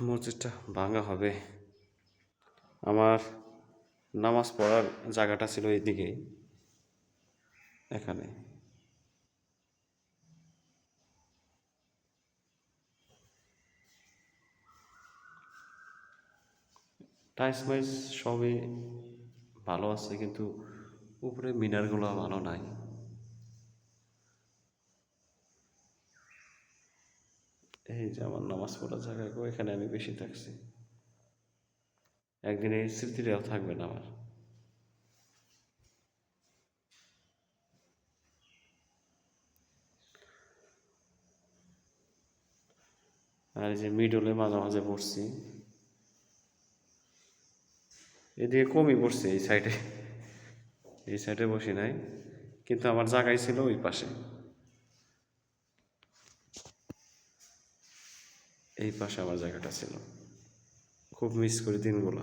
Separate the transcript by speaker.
Speaker 1: মসজিদটা ভাঙা হবে। আমার নামাজ পড়ার জায়গাটা ছিল এইদিকেই, এখানে। টাইস মাইস সবই ভালো আছে, কিন্তু উপরে মিনারগুলো ভালো নাই। এই যে আমার নামাজ পড়ার জায়গা, এখানে আমি বেশি থাকছি। একদিন এই স্মৃতিটাও থাকবে না আমার। আর এই যে মিডলে মাঝে মাঝে পড়ছি, এদিকে কমই পড়ছে এই সাইডে। এই সাইডে বসি নাই, কিন্তু আমার জায়গায় ছিল ওই পাশে। এই পাশে আমার জায়গাটা ছিল। খুব মিস করি দিনগুলো।